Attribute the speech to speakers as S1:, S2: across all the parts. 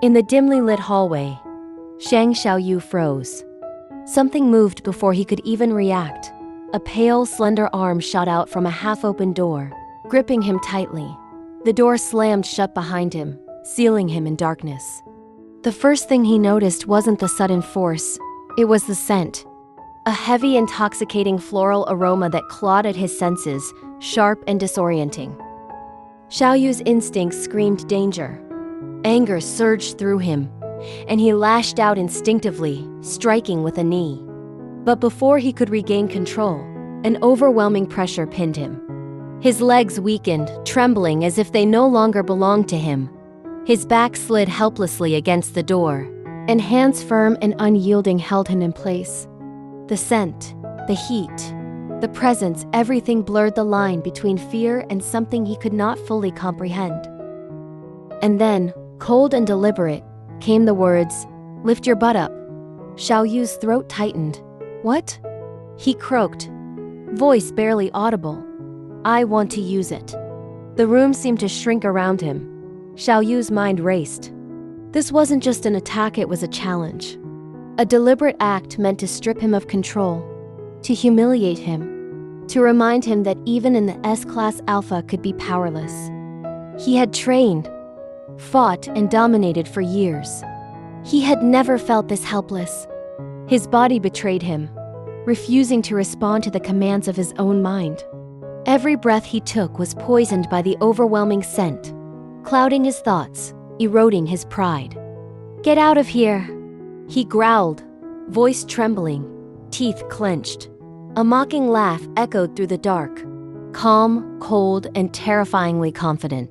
S1: In the dimly lit hallway, Sheng Shaoyou froze. Something moved before he could even react. A pale, slender arm shot out from a half-open door, gripping him tightly. The door slammed shut behind him, sealing him in darkness. The first thing he noticed wasn't the sudden force, it was the scent. A heavy, intoxicating floral aroma that clawed at his senses, sharp and disorienting. Xiaoyu's instincts screamed danger. Anger surged through him, and he lashed out instinctively, striking with a knee. But before he could regain control, an overwhelming pressure pinned him. His legs weakened, trembling as if they no longer belonged to him. His back slid helplessly against the door, and hands firm and unyielding held him in place. The scent, the heat, the presence, everything blurred the line between fear and something he could not fully comprehend. And then, cold and deliberate, came the words, "Lift your butt up." Xiaoyu's throat tightened. "What?" he croaked, voice barely audible. "I want to use it." The room seemed to shrink around him. Xiaoyu's mind raced. This wasn't just an attack, it was a challenge. A deliberate act meant to strip him of control, to humiliate him, to remind him that even in the S-class alpha could be powerless. He had trained, fought, and dominated for years. He had never felt this helpless. His body betrayed him, refusing to respond to the commands of his own mind. Every breath he took was poisoned by the overwhelming scent, clouding his thoughts, eroding his pride. "Get out of here," he growled, voice trembling, teeth clenched. A mocking laugh echoed through the dark, calm, cold, and terrifyingly confident.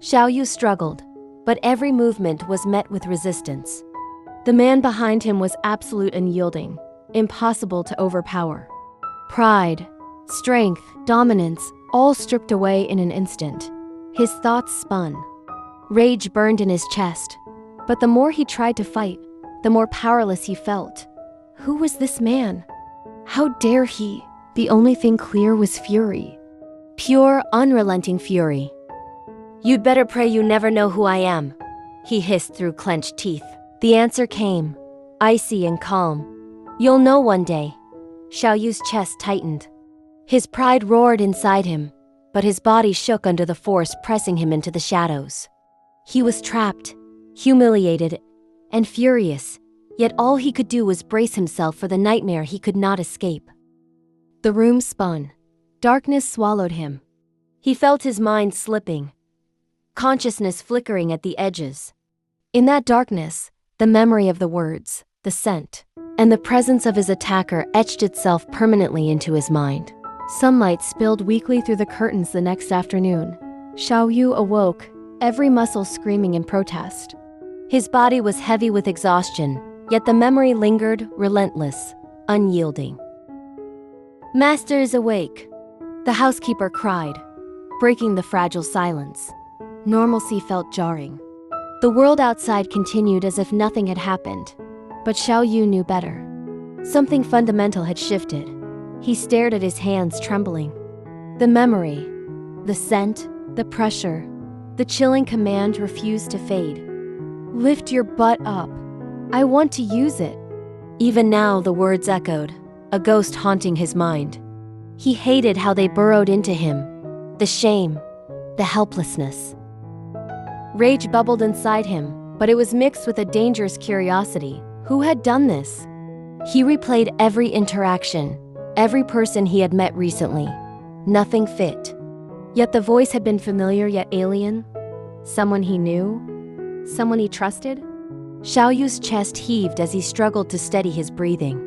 S1: Xiaoyu struggled, but every movement was met with resistance. The man behind him was absolute and unyielding, impossible to overpower. Pride, strength, dominance, all stripped away in an instant. His thoughts spun. Rage burned in his chest, but the more he tried to fight, the more powerless he felt. Who was this man? How dare he? The only thing clear was fury. Pure, unrelenting fury. "You'd better pray you never know who I am," he hissed through clenched teeth. The answer came, icy and calm. "You'll know one day." Xiaoyu's chest tightened. His pride roared inside him, but his body shook under the force pressing him into the shadows. He was trapped, humiliated, and furious, yet all he could do was brace himself for the nightmare he could not escape. The room spun. Darkness swallowed him. He felt his mind slipping, consciousness flickering at the edges. In that darkness, the memory of the words, the scent, and the presence of his attacker etched itself permanently into his mind. Sunlight spilled weakly through the curtains the next afternoon. Xiaoyu awoke, every muscle screaming in protest. His body was heavy with exhaustion, yet the memory lingered, relentless, unyielding. "Master is awake," the housekeeper cried, breaking the fragile silence. Normalcy felt jarring. The world outside continued as if nothing had happened, but Xiaoyu knew better. Something fundamental had shifted. He stared at his hands trembling. The memory, the scent, the pressure, the chilling command refused to fade. "Lift your butt up. I want to use it." Even now the words echoed, a ghost haunting his mind. He hated how they burrowed into him. The shame, the helplessness. Rage bubbled inside him, but it was mixed with a dangerous curiosity. Who had done this? He replayed every interaction, every person he had met recently. Nothing fit. Yet the voice had been familiar yet alien. Someone he knew? Someone he trusted? Xiaoyu's chest heaved as he struggled to steady his breathing.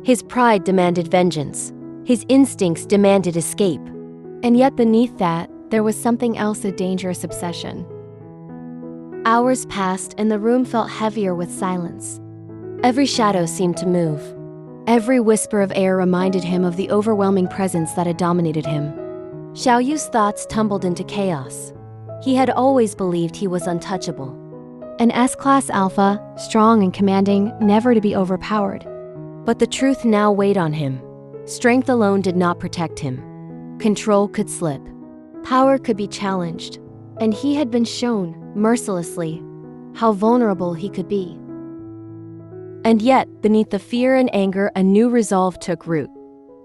S1: His pride demanded vengeance. His instincts demanded escape. And yet beneath that, there was something else, a dangerous obsession. Hours passed and the room felt heavier with silence. Every shadow seemed to move. Every whisper of air reminded him of the overwhelming presence that had dominated him. Xiaoyu's thoughts tumbled into chaos. He had always believed he was untouchable. An S-class alpha, strong and commanding, never to be overpowered. But the truth now weighed on him. Strength alone did not protect him. Control could slip. Power could be challenged. And he had been shown, mercilessly, how vulnerable he could be. And yet, beneath the fear and anger, a new resolve took root.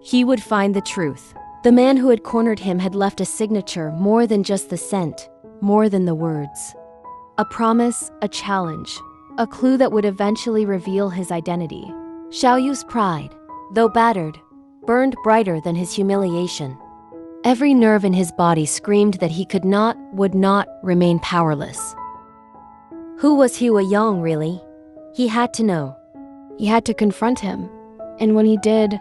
S1: He would find the truth. The man who had cornered him had left a signature, more than just the scent, more than the words. A promise, a challenge, a clue that would eventually reveal his identity. Xiaoyu's pride, though battered, burned brighter than his humiliation. Every nerve in his body screamed that he would not remain powerless. Who was Hua Yong, really? He had to know. He had to confront him. And when he did,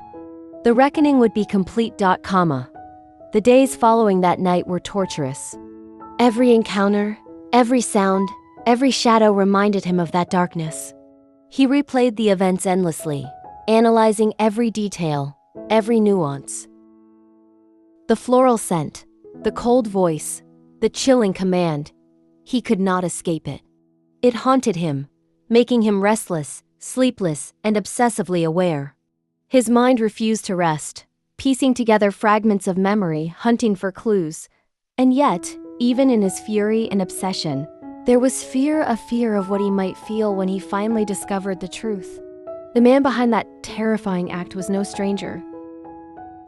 S1: the reckoning would be complete. The days following that night were torturous. Every encounter, every sound, every shadow reminded him of that darkness. He replayed the events endlessly, analyzing every detail, every nuance. The floral scent, the cold voice, the chilling command, he could not escape it. It haunted him, making him restless, sleepless, and obsessively aware. His mind refused to rest, piecing together fragments of memory, hunting for clues. And yet, even in his fury and obsession, there was a fear of what he might feel when he finally discovered the truth. The man behind that terrifying act was no stranger.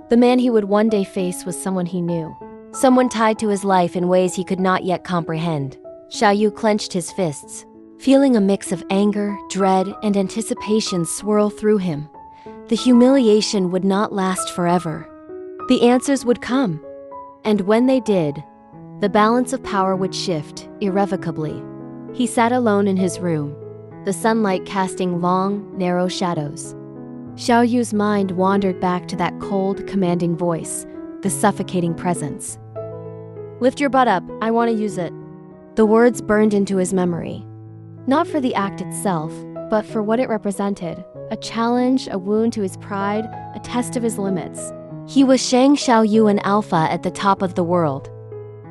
S1: The man he would one day face was someone he knew, someone tied to his life in ways he could not yet comprehend. Xiaoyu clenched his fists, feeling a mix of anger, dread, and anticipation swirl through him. The humiliation would not last forever. The answers would come. And when they did, the balance of power would shift irrevocably. He sat alone in his room, the sunlight casting long, narrow shadows. Xiaoyu's mind wandered back to that cold, commanding voice, the suffocating presence. "Lift your butt up, I want to use it." The words burned into his memory. Not for the act itself, but for what it represented. A challenge, a wound to his pride, a test of his limits. He was Sheng Shaoyou, an alpha at the top of the world.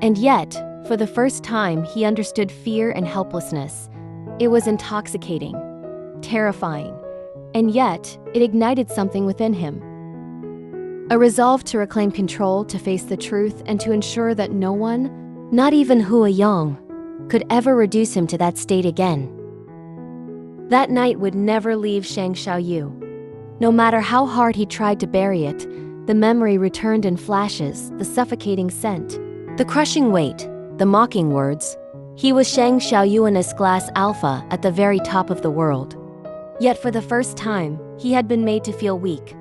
S1: And yet, for the first time, he understood fear and helplessness. It was intoxicating, terrifying, and yet it ignited something within him. A resolve to reclaim control, to face the truth, and to ensure that no one, not even Hua Yong, could ever reduce him to that state again. That night would never leave Sheng Shaoyou. No matter how hard he tried to bury it, the memory returned in flashes, the suffocating scent, the crushing weight, the mocking words. He was Sheng Shaoyou, an S-class alpha at the very top of the world. Yet for the first time, he had been made to feel weak,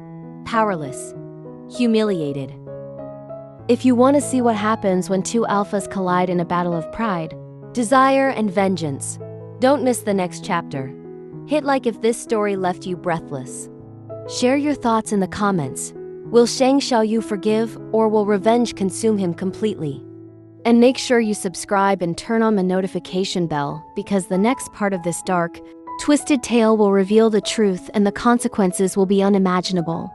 S1: powerless, humiliated. If you want to see what happens when two alphas collide in a battle of pride, desire, and vengeance, don't miss the next chapter. Hit like if this story left you breathless. Share your thoughts in the comments. Will Sheng Shaoyou forgive, or will revenge consume him completely? And make sure you subscribe and turn on the notification bell, because the next part of this dark, twisted tale will reveal the truth and the consequences will be unimaginable.